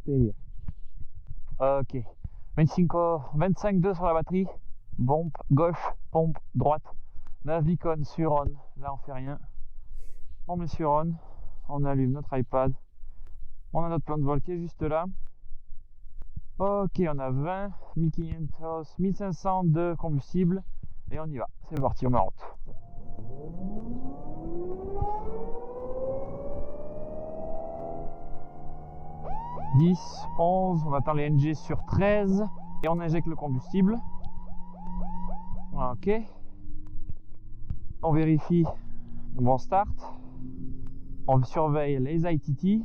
bateria. Ok. 25,2 sur la batterie. Pompe gauche, pompe droite. Navicon sur on. Là, on fait rien. On met sur on. On allume notre iPad. On a notre plan de vol qui est juste là. Ok, on a 20, 1500, 1500 de combustible. Et on y va. C'est parti, on est en route. 10, 11, on attend les NG sur 13 et on injecte le combustible. Ok. On vérifie le bon start. On surveille les ITT.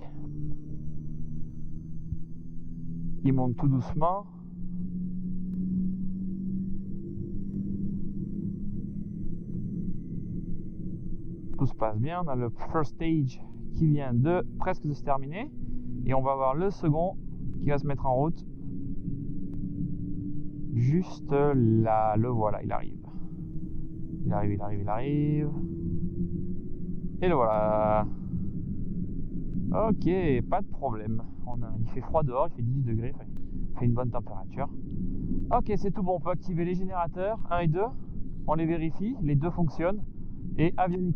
Ils montent tout doucement. Tout se passe bien. On a le first stage qui vient de presque de se terminer. Et on va avoir le second qui va se mettre en route. Juste là, le voilà, il arrive. Il arrive. Et le voilà. Ok, pas de problème. Il fait froid dehors, il fait 18 degrés, il fait une bonne température. Ok, c'est tout bon, on peut activer les générateurs 1 et 2. On les vérifie, les deux fonctionnent. Et Avionics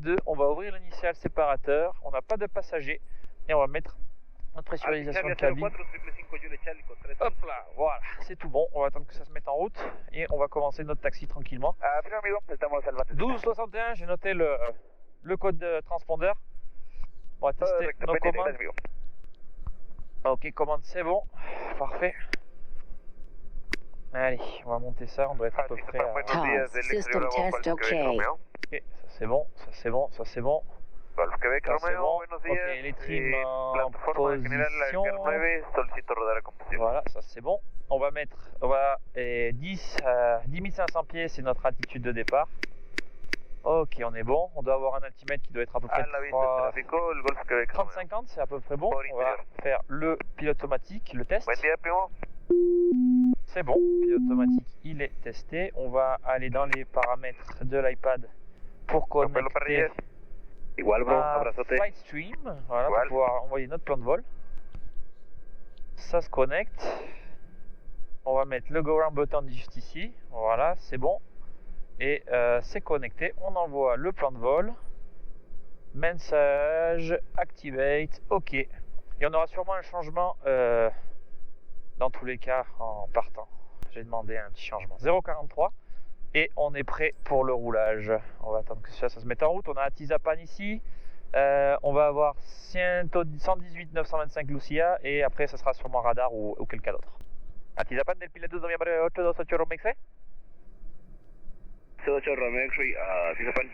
2, on va ouvrir l'initial séparateur. On n'a pas de passagers. Et on va mettre notre pressurisation de cabine. Hop là, voilà, c'est tout bon. On va attendre que ça se mette en route. Et on va commencer notre taxi tranquillement. 1261, j'ai noté le code de transpondeur. On va tester nos commandes. Ok, commande, c'est bon. Parfait. Allez, on va monter ça. On doit être à peu près à... System test OK. Ok, ça c'est bon, ça c'est bon, ça c'est bon. Ça c'est bon. Ok, les trims en position. Voilà, ça c'est bon. On va mettre 10 500 pieds, c'est notre altitude de départ. Ok, on est bon. On doit avoir un altimètre qui doit être à peu près 30-50, c'est à peu près bon. On va faire le pilote automatique, le test. C'est bon, pilote automatique, il est testé. On va aller dans les paramètres de l'iPad pour connecter Flight Stream, voilà, pour pouvoir envoyer notre plan de vol. Ça se connecte. On va mettre le go round button juste ici. Voilà, c'est bon. Et c'est connecté. On envoie le plan de vol. Message, activate, ok. Et on aura sûrement un changement dans tous les cas en partant. J'ai demandé un petit changement. 0,43. Et on est prêt pour le roulage. On va attendre que ça se mette en route. On a Atizapan ici. On va avoir 118 925 Lucia. Et après, ça sera sûrement radar ou quelqu'un d'autre. Atizapan del piloto de noviembre 828 Romexé. 8 Romexé, Atizapan.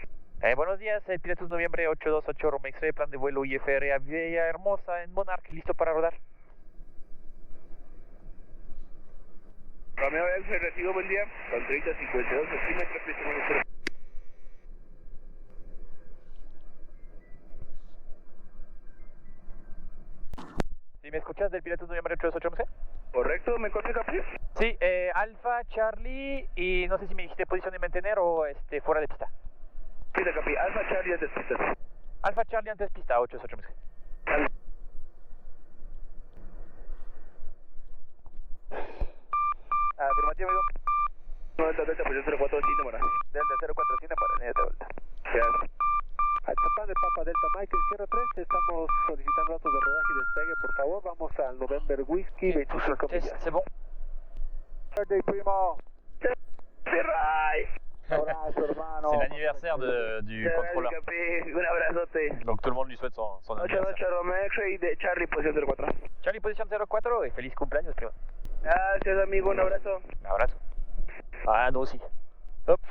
Buenos días, el piloto de noviembre 828 Romexé, plan de vuelo IFR a Villahermosa en Monarch, listo para rodar. Romeo X, recibo, buen día, con 3052 centímetros, presión. ¿Sí me escuchas del piloto de noviembre 828 Romexé? Correcto, ¿me corre, Capri? Sí, Alfa, Charlie, y no sé si me dijiste posición de mantener o fuera de pista. Sí, de Capri, Alfa, Charlie, antes pista. Alfa, Charlie, antes pista, 828 Romexé. Afirmativo, amigo. Delta, Delta, posición 04, sin demora. Delta 04, sin demora, línea de vuelta. Gracias. Alfa de Papa Delta Michael Sierra 3, estamos solicitando datos de rodaje y despegue, por favor, vamos al November Whiskey, 25 millas. C'est bon. Birthday, primo. Abrazo, hermano. C'est l'anniversaire du contrôleur. Un abrazote. Donc tout le monde lui souhaite son anniversaire. 88 Romeo y de Charlie, posición 04. Charlie, posición 04 y feliz cumpleaños, primo. Gracias, amigo, un abrazo. Un abrazo. Ah, nous aussi. Hop.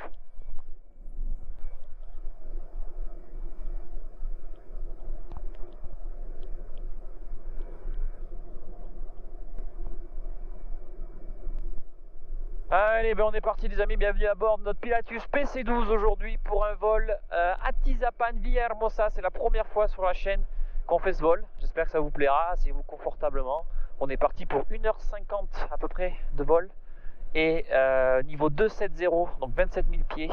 Allez, ben on est parti les amis, bienvenue à bord de notre Pilatus PC12 aujourd'hui pour un vol Atizapan Villahermosa. C'est la première fois sur la chaîne qu'on fait ce vol. J'espère que ça vous plaira, asseyez-vous confortablement. On est parti pour 1h50 à peu près de vol. Et niveau 270, donc 27 000 pieds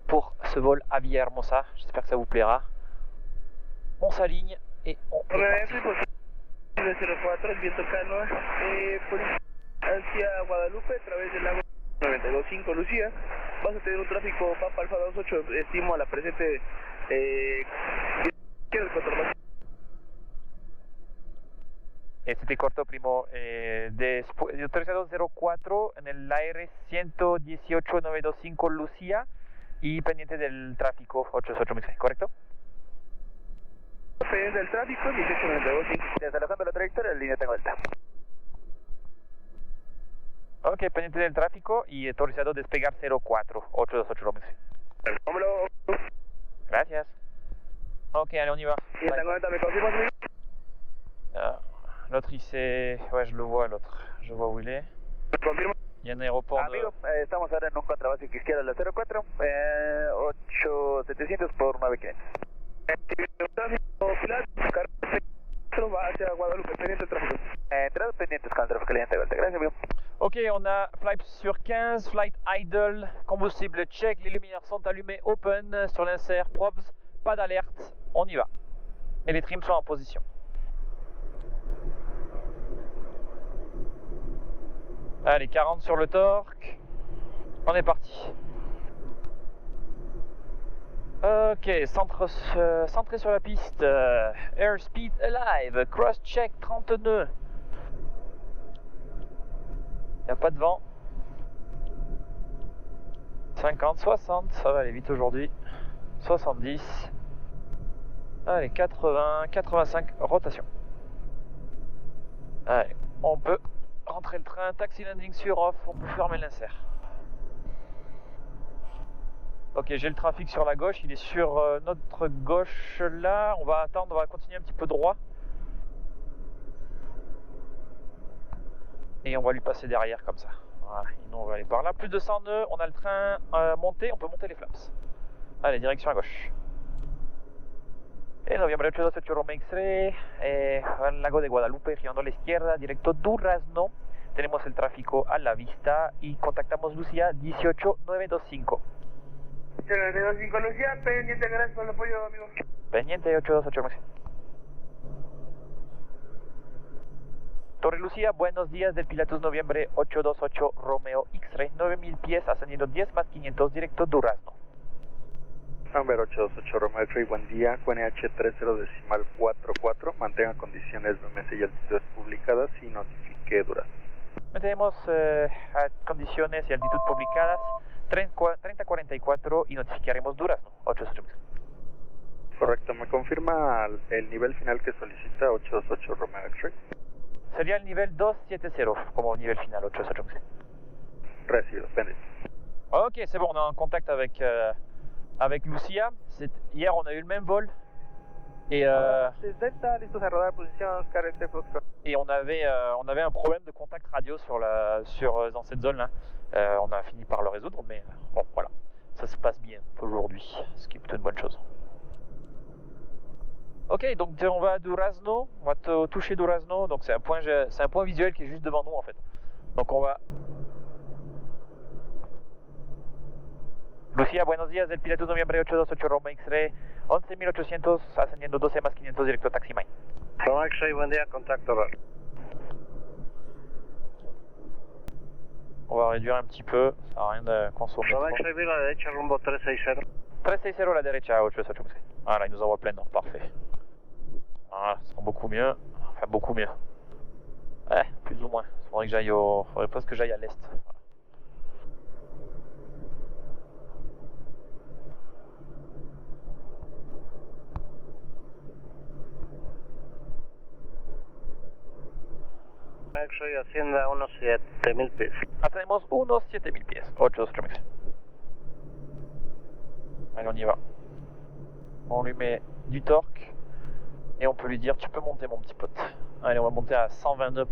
pour ce vol à Villahermosa. J'espère que ça vous plaira. On s'aligne et on est parti. 904, el viento calma, hacia Guadalupe a través del lago 92.5 Lucía. Vas a tener un tráfico Papa Alfa 28, estimo a la presente el control. Te corto, primo. Autorizado 04 en el AR 118.925 Lucía y pendiente del tráfico 886, ¿correcto? Pendiente del tráfico 18.925. Desde la zona de la trayectoria, la línea tengo alta. Ok, pendiente del tráfico y autorizado despegar 04 828 Romeo. Gracias. Ok, allez, on y va. ¿Y tengo alta, me confirmas, amigo? L'autre, il s'est... Ouais, je le vois, l'autre. Je vois où il est. Confirmo. Il y a un aéroport Amigo, estamos ahora en un contrabásico izquierda de la 04, 8700 por 9500. Va hacia Guadalupe, pendiente tráfico. Entradas pendientes con el tráfico caliente de vuelta. Gracias, amigo. Ok, on a flight sur 15, flight idle, combustible check, les lumières sont allumées, open, sur l'insert, probs, pas d'alerte, on y va. Et les trims sont en position. Allez, 40 sur le torque, on est parti. Ok, centré sur la piste, airspeed alive, cross check 30 nœuds. Il n'y a pas de vent. 50, 60, ça va aller vite aujourd'hui. 70. Allez, 80, 85, rotation. Allez, on peut rentrer le train, taxi landing sur off, on peut fermer l'insert. Ok, j'ai le trafic sur la gauche, il est sur notre gauche là. On va attendre, on va continuer un petit peu droit. Et on va lui passer derrière comme ça. Voilà, et nous on va aller par là. Plus de 100 nœuds, on a le train monté, on peut monter les flaps. Allez, direction à gauche. En noviembre 828 Roma X-Ray, al lago de Guadalupe, girando a la izquierda, directo Durazno. Tenemos el tráfico a la vista y contactamos Lucía 18925. 18925 Lucía, pendiente, gracias por el apoyo, amigo. Pendiente 828 Roma. Torre Lucía, buenos días del Pilatus Noviembre 828 Romeo X-Ray, 9000 pies, ascendiendo 10 más 500, directo Durazno. Number 828 Romeo X-Ray, buen día, QNH 30.44, mantenga condiciones BMS y altitudes publicadas y notifique Durazno. Mantenemos condiciones y altitud publicadas 3044 y notificaremos Durazno 828. Correcto, ¿me confirma el nivel final que solicita 828 Romeo X-Ray? Sería el nivel 270 como nivel final 828. Recibido, pendiente. Ok, c'est bon, on est en contact avec Lucía. Hier, on a eu le même vol. Et Delta, listos a rodar, posición, carrete, Foxtrot. Et on avait un problème de contact radio dans cette zone-là. On a fini par le résoudre, mais bon, voilà. Ça se passe bien aujourd'hui, ce qui est plutôt une bonne chose. Ok, donc on va à Durazno, on va toucher Durazno, donc c'est un point visuel qui est juste devant nous en fait. Donc on va... Lucía, buenos días, del Pilatus Noviembre 828 Roma X-Ray, 11.800, ascendiendo 12 más 500, directo Taxi Mine. Roma X-Ray, buen día, contacto raro. On va réduire un petit peu, ça sert à rien de consommer Roma trop. X-Ray, a la derecha, rumbo 360. 360 à la derecha, 828 X-Ray. Voilà, il nous envoie plein nord, parfait. Voilà, ça sera beaucoup mieux, enfin beaucoup mieux. Ouais, plus ou moins. Faudrait presque que j'aille à l'est. Voilà. X-Ray, ascienda a unos 7000 pies. Tenemos unos 7000 pies, 828 X-Ray. Allez, on y va. On lui met du torque et on peut lui dire tu peux monter mon petit pote. Allez, on va monter à 120 nœuds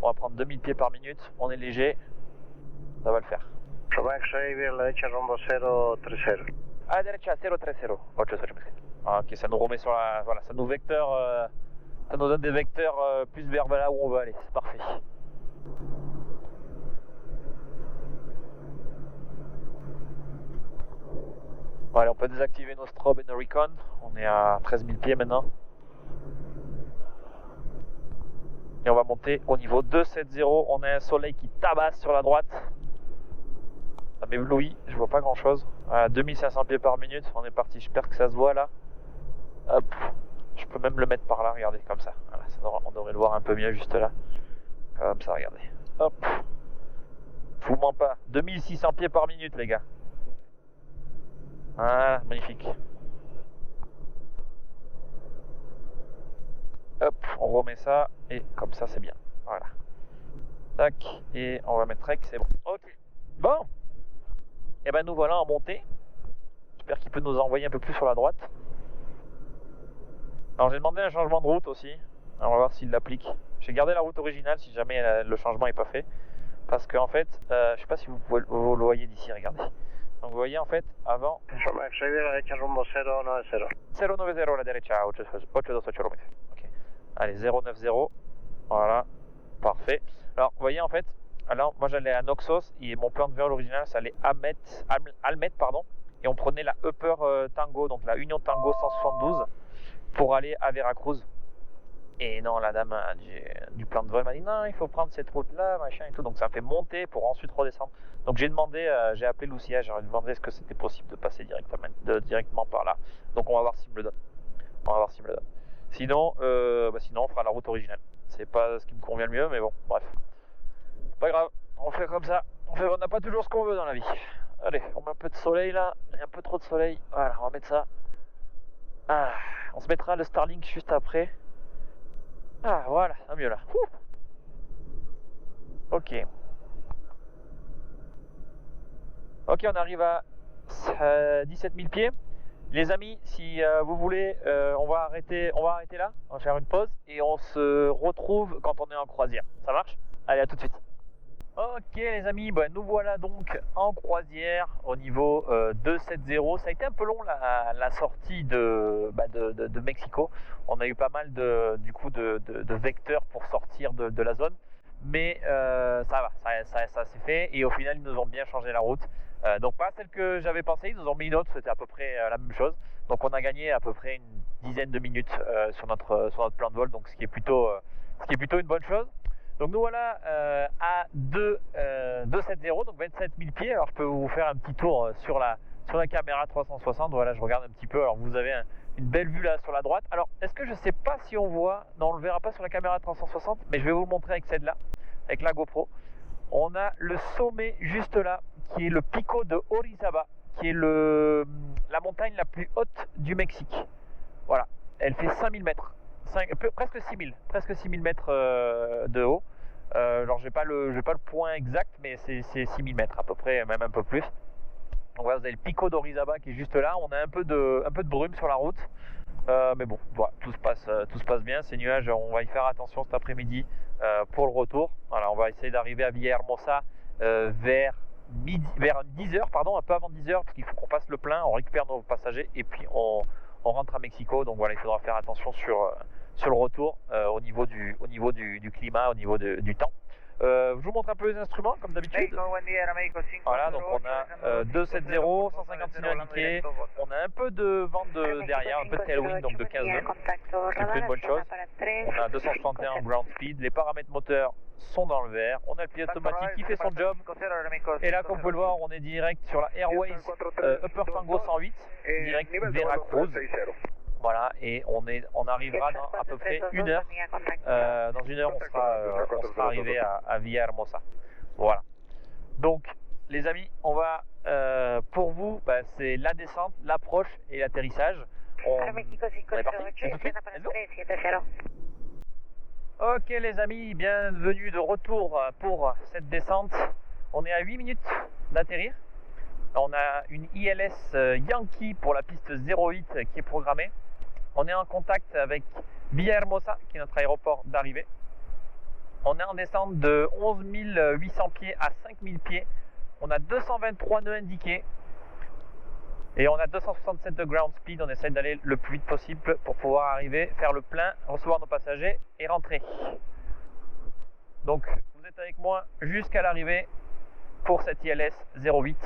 on va prendre 2000 pieds par minute, on est léger, ça va le faire. Roma X-Ray, a la derecha, rumbo 030. À la derecha 030, 828. Ok, ça nous remet sur la... Voilà, ça nous donne des vecteurs plus vers là où on veut aller, c'est parfait. Bon, allez, on peut désactiver nos strobes et nos recon. On est à 13 000 pieds maintenant. Et on va monter au niveau 270. On a un soleil qui tabasse sur la droite. Ça m'éblouit, je vois pas grand chose. À 2500 pieds par minute, on est parti. J'espère que ça se voit là. Hop. Je peux même le mettre par là, regardez, comme ça. Voilà, on devrait le voir un peu mieux juste là. Comme ça, regardez. Hop. Je vous mens pas. 2600 pieds par minute, les gars. Ah, magnifique. Hop, on remet ça. Et comme ça, c'est bien. Voilà. Tac. Et on va mettre rec, c'est bon. Ok. Bon. Et ben nous voilà en montée. J'espère qu'il peut nous envoyer un peu plus sur la droite. Alors j'ai demandé un changement de route aussi. Alors, on va voir s'il l'applique. J'ai gardé la route originale si jamais le changement n'est pas fait. Parce qu'en fait, je sais pas si vous le voyez d'ici, regardez. Donc vous voyez en fait, avant... 090 la derecha, 828 km. Ok. Allez, 090. Voilà. Parfait. Alors vous voyez en fait, alors moi j'allais à Noxos et mon plan de vol original ça allait Almet, pardon. Et on prenait la Upper Tango, donc la Union Tango 172 pour aller à Veracruz. Et non, la dame du plan de vol m'a dit non, il faut prendre cette route là, machin et tout. Donc ça me fait monter pour ensuite redescendre. Donc j'ai demandé, j'ai appelé Lucia, j'ai demandé est-ce que c'était possible de passer directement par là. Donc on va voir s'il me le donne. Sinon, sinon on fera la route originale. C'est pas ce qui me convient le mieux, mais bon, bref. Pas grave, on fait comme ça. On n'a pas toujours ce qu'on veut dans la vie. Allez, on met un peu de soleil là. Il y a un peu trop de soleil. Voilà, on va mettre ça. Ah, on se mettra le Starlink juste après. Ah, voilà, c'est mieux là. Ok. Ok, on arrive à 17 000 pieds. Les amis, si vous voulez, on va arrêter là. On va faire une pause et on se retrouve quand on est en croisière. Ça marche? Allez, à tout de suite. Ok les amis, nous voilà donc en croisière au niveau 270. Ça a été un peu long la sortie de Mexico. On a eu pas mal de vecteurs pour sortir de la zone. Mais ça va, ça s'est fait et au final ils nous ont bien changé la route. Donc pas celle que j'avais pensé, ils nous ont mis une autre, c'était à peu près la même chose. Donc on a gagné à peu près une dizaine de minutes sur notre plan de vol, donc ce qui est plutôt une bonne chose. Donc nous voilà à 270, donc 27 000 pieds. Alors je peux vous faire un petit tour sur la caméra 360. Voilà, je regarde un petit peu. Alors vous avez une belle vue là sur la droite. Alors est-ce que je sais pas si on voit, non on le verra pas sur la caméra 360, mais je vais vous le montrer avec celle-là, avec la GoPro. On a le sommet juste là, qui est le Pico de Orizaba, qui est la montagne la plus haute du Mexique. Voilà, elle fait 5000 mètres. Presque 6000 mètres de haut. Alors j'ai pas le point exact, mais c'est 6000 mètres à peu près, même un peu plus. Donc voilà, vous avez le Pico d'Orizaba qui est juste là. On a un peu de brume sur la route, mais bon, voilà, tout se passe bien. Ces nuages, on va y faire attention cet après-midi pour le retour. Voilà, on va essayer d'arriver à Villahermosa vers 10h, pardon, un peu avant 10h, parce qu'il faut qu'on fasse le plein, on récupère nos passagers et puis on rentre à Mexico. Donc voilà, il faudra faire attention sur le retour au niveau du climat, au niveau du temps. Je vous montre un peu les instruments comme d'habitude. Voilà, donc on a 270, 156 nœuds indiqués. On a un peu de vent derrière, un peu de tailwind, donc de 15 nœuds. C'est plutôt une bonne chose. On a 261 ground speed. Les paramètres moteurs sont dans le vert. On a le pilote automatique qui fait son job. Et là, comme vous pouvez le voir, on est direct sur la Airways Upper Tango 108, direct Veracruz. Voilà, et on arrivera dans à peu près une heure. Dans une heure, on sera arrivé à Villahermosa. Voilà. Donc, les amis, on va pour vous, c'est la descente, l'approche et l'atterrissage. On est parti. Ok, les amis, bienvenue de retour pour cette descente. On est à 8 minutes d'atterrir. On a une ILS Yankee pour la piste 08 qui est programmée. On est en contact avec Villahermosa, qui est notre aéroport d'arrivée. On est en descente de 11 800 pieds à 5000 pieds. On a 223 nœuds indiqués. Et on a 267 de ground speed. On essaie d'aller le plus vite possible pour pouvoir arriver, faire le plein, recevoir nos passagers et rentrer. Donc, vous êtes avec moi jusqu'à l'arrivée pour cette ILS 08.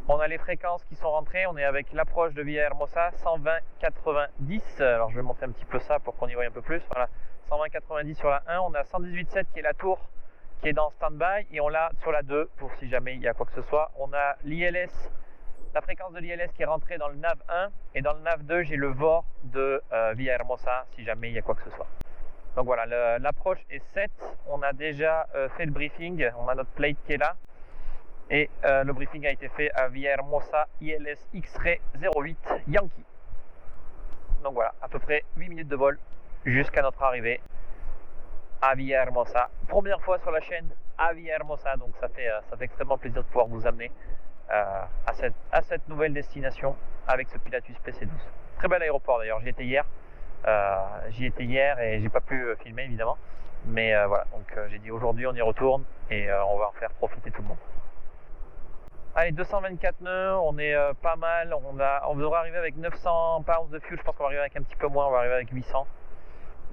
On a les fréquences qui sont rentrées, on est avec l'approche de Villahermosa, 120-90, alors je vais monter un petit peu ça pour qu'on y voie un peu plus, voilà, 120-90 sur la 1, on a 118.7 qui est la tour, qui est dans stand-by, et on l'a sur la 2, pour si jamais il y a quoi que ce soit. On a l'ILS, la fréquence de l'ILS qui est rentrée dans le nav 1, et dans le nav 2, j'ai le VOR de Villahermosa, si jamais il y a quoi que ce soit. Donc voilà, l'approche est 7, on a déjà fait le briefing, on a notre plate qui est là, et le briefing a été fait à Villahermosa ILS X-Ray 08 Yankee. Donc voilà, à peu près 8 minutes de vol jusqu'à notre arrivée à Villahermosa. Première fois sur la chaîne à Villahermosa, donc ça fait extrêmement plaisir de pouvoir vous amener à cette nouvelle destination avec ce Pilatus PC-12. Très bel aéroport d'ailleurs, j'y étais hier et j'ai pas pu filmer évidemment, mais voilà, donc j'ai dit aujourd'hui on y retourne et on va en faire profiter tout le monde. Allez, 224 nœuds, on est pas mal, on devrait arriver avec 900 pounds de fuel, je pense qu'on va arriver avec un petit peu moins, on va arriver avec 800.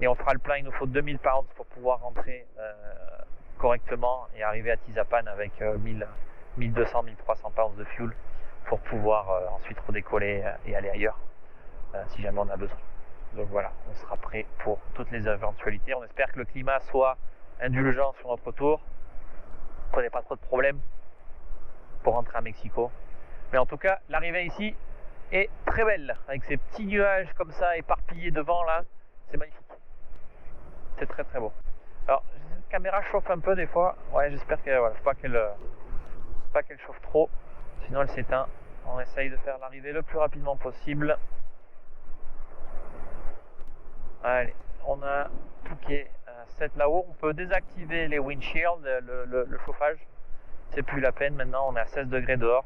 Et on fera le plein, il nous faut 2000 pounds pour pouvoir rentrer correctement et arriver à Tizapan avec 1200, 1300 pounds de fuel pour pouvoir ensuite redécoller et aller ailleurs si jamais on a besoin. Donc voilà, on sera prêt pour toutes les éventualités. On espère que le climat soit indulgent sur notre retour, qu'on n'ait pas trop de problèmes pour rentrer à Mexico. Mais en tout cas, l'arrivée ici est très belle, avec ces petits nuages comme ça éparpillés devant là, c'est magnifique. C'est très très beau. Alors, cette caméra chauffe un peu des fois, ouais, j'espère qu'elle voilà, faut pas qu'elle chauffe trop, sinon elle s'éteint. On essaye de faire l'arrivée le plus rapidement possible. Allez, on a tout qui est 7 là-haut, on peut désactiver les windshields, le chauffage. C'est plus la peine, maintenant on est à 16 degrés dehors.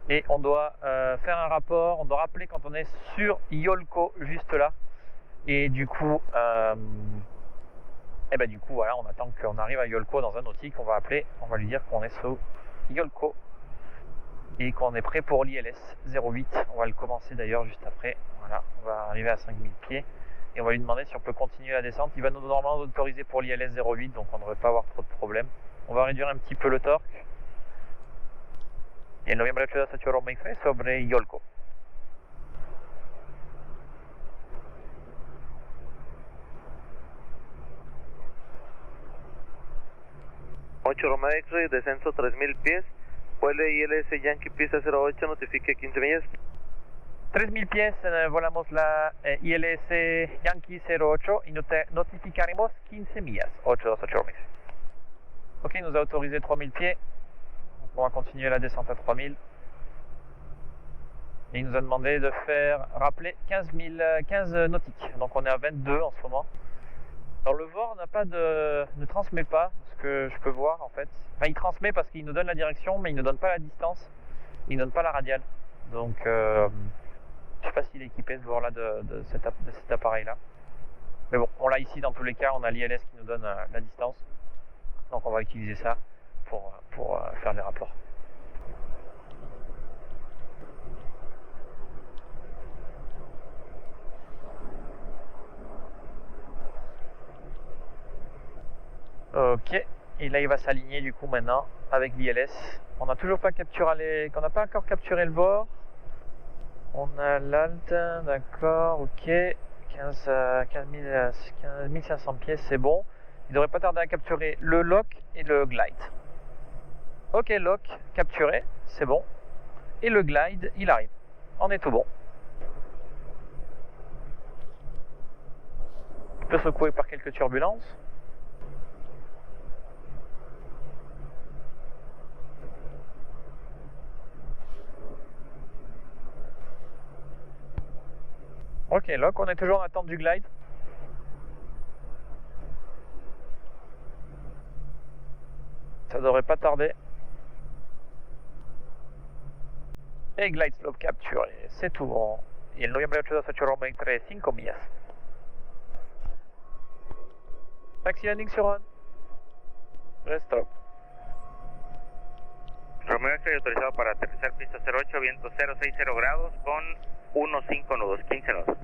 Et on doit faire un rapport, on doit rappeler quand on est sur Yolco, juste là. Et du coup, voilà, on attend qu'on arrive à Yolco dans un nautique, on va appeler, on va lui dire qu'on est sur Yolco et qu'on est prêt pour l'ILS 08. On va le commencer d'ailleurs juste après. Voilà, on va arriver à 5000 pieds. Et on va lui demander si on peut continuer la descente. Il va nous normalement autoriser pour l'ILS 08, donc on ne devrait pas avoir trop de problèmes. On va réduire un petit peu le torque. Et el noviembre 8 de 8 Roma X-Ray sobre Yolco. Roma X-Ray, descenso 3000 pies. Vuele ILS Yankee pista 08, notifique 15 millas. 3000 pies, volamos la ILS Yankee 08 y notificaremos 15 millas, 828 Roma X-Ray. Ok, il nous a autorisé 3000 pieds. On va continuer la descente à 3000. Et il nous a demandé de faire rappeler 15 nautiques. Donc on est à 22 en ce moment. Alors le VOR ne transmet pas, ce que je peux voir en fait. Enfin, il transmet parce qu'il nous donne la direction, mais il ne donne pas la distance. Il ne donne pas la radiale. Donc je ne sais pas s'il est équipé ce VOR là de cet appareil là. Mais bon, on l'a ici dans tous les cas, on a l'ILS qui nous donne la distance. Donc on va utiliser ça pour faire les rapports. Ok, et là il va s'aligner du coup maintenant avec l'ILS. On n'a toujours pas capturé on n'a pas encore capturé le VOR. On a l'alt, d'accord, ok. 15 500 pieds, c'est bon. Il devrait pas tarder à capturer le lock et le glide. Ok, lock capturé, c'est bon. Et le glide, il arrive. On est tout bon. Un peu secoué par quelques turbulences. Ok, lock, on est toujours en attente du glide. Ça devrait pas tarder. Et glide slope capturé, c'est tout bon. Y el noviembre 8 de 8 Roma X-Ray 5 millas. Taxi landing sur on. Restop. Romeo X-Ray autorizado para aterrizar pista 08, viento 060 grados con 15 nudos, 15 nudos.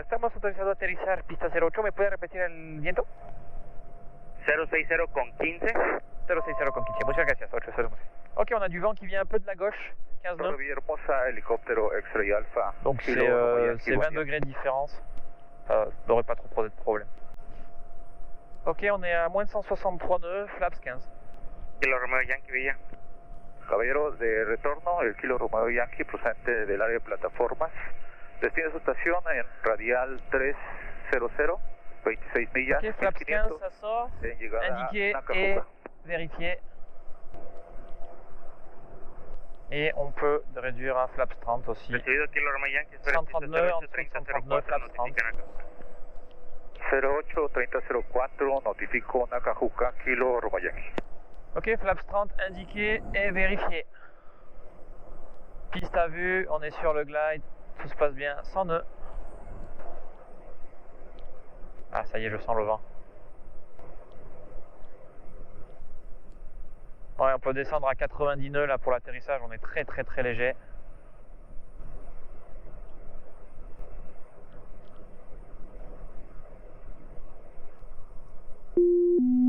Estamos autorizados a aterrizar pista 08, ¿me puede repetir el viento? 060 con 15. 060 con Quiche. Muchas gracias, 809. Ok, on a du vent qui vient un peu de la gauche, 15 nœuds. Villahermosa, hélicoptero X-Ray Alpha. Donc c'est 20 degrés de différence. Ça n'aurait pas trop posé de problème. Ok, on est à moins de 163 nœuds, flaps 15. Kilo Romeo Yankee Villa. Caballeros, de retorno, el Kilo Romeo Yankee procedente del área de plataformas. Destino de su estación en radial 300, 26 millas. Ok, flaps 15, ça sort. Indiqué et vérifié. Et on peut réduire à flaps 30 aussi. 139, en dessous de 139, flaps 30. 08 3004, notifico Nakajuka, Kilo Romeo Yankee. Ok, flaps 30 indiqué et vérifié. Piste à vue, on est sur le glide, tout se passe bien, sans nœuds. Ah, ça y est, je sens le vent. Ouais, on peut descendre à 90 nœuds là pour l'atterrissage, on est très léger.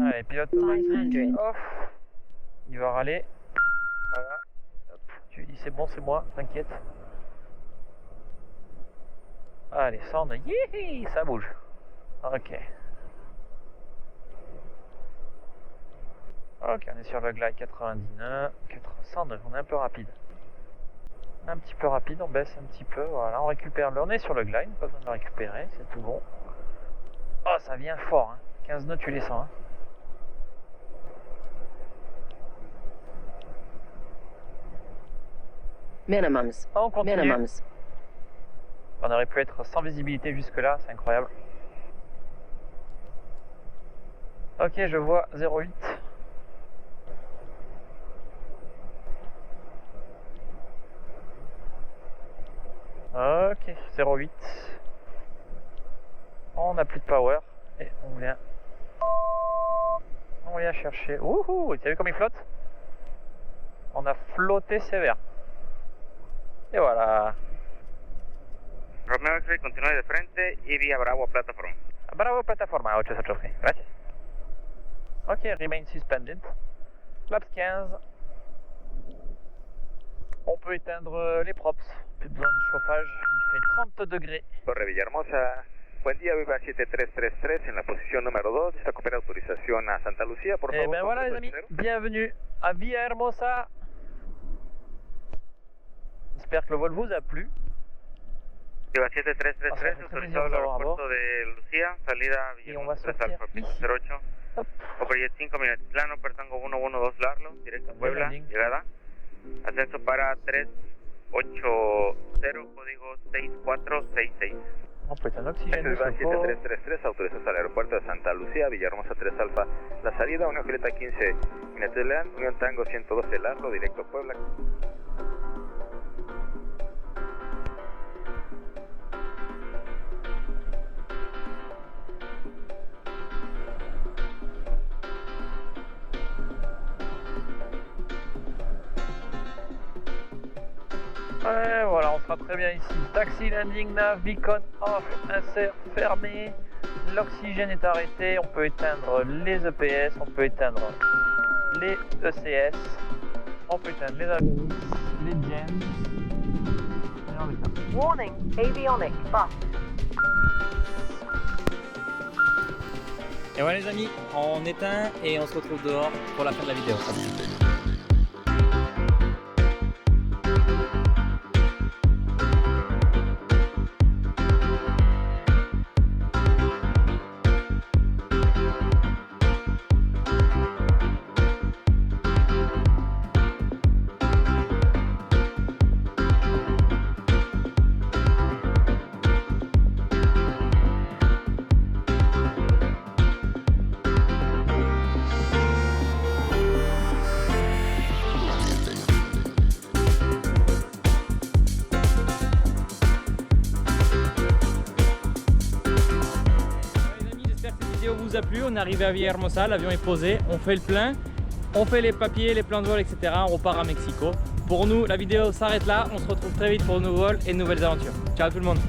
Allez, pilote automatique off. Il va râler. Voilà. Hop. Tu dis c'est bon, c'est moi, t'inquiète. Allez, ça on a. Yihi, ça bouge. Ok. Ok, on est sur le glide 99, 409, on est un peu rapide. Un petit peu rapide, on baisse un petit peu, voilà, on récupère le. On est sur le glide, pas besoin de le récupérer, c'est tout bon. Oh, ça vient fort, hein. 15 nœuds, tu les sens, hein. Minimums. On continue. Minimums. On aurait pu être sans visibilité jusque là, c'est incroyable. Ok, je vois 08. Ok, 08. On n'a plus de power et on vient chercher. Wouhou, tu as vu comme il flotte? On a flotté sévère. Et voilà. Romeo X-Ray, continúe de frente y vía Bravo plataforma. Bravo plataforma, 886. Gracias. Ok, remain suspended. Flaps 15. On peut éteindre les props. Plus besoin de chauffage. Il fait 30 degrés. Torre Villahermosa. Buen día, Viva 7333 en la posición número 2. Esta coopera autorización a Santa Lucía, por favor. Et ben voilà les amis, bienvenue à Villahermosa. J'espère que le vol vous a plu. Viva 7333, autorizado al aeropuerto de Lucía, salida Villahermosa 3 Alfa, 08. Overjet 5, Minatitlán, Pertango 112 Larlo, directo a Puebla, llegada. Ascenso para 380, código 6466. Oh putain, l'oxygène de chauffe. 7333, autorizados al aeropuerto de Santa Lucía, Villahermosa 3 Alfa. La salida, Unión Julieta 15, Minatitlán, Unión Tango 112 Larlo, directo a Puebla. Ouais, voilà, on sera très bien ici. Taxi, landing, nav, beacon off, insert, fermé. L'oxygène est arrêté. On peut éteindre les EPS, on peut éteindre les ECS, on peut éteindre les avionics, les gens. Et on éteint. Warning, avionic bus. Et voilà les amis, on éteint et on se retrouve dehors pour la fin de la vidéo. Vous a plu, on est arrivé à Villahermosa, l'avion est posé, on fait le plein, on fait les papiers, les plans de vol, etc. On repart à Mexico. Pour nous, la vidéo s'arrête là, on se retrouve très vite pour de nouveaux vols et de nouvelles aventures. Ciao tout le monde.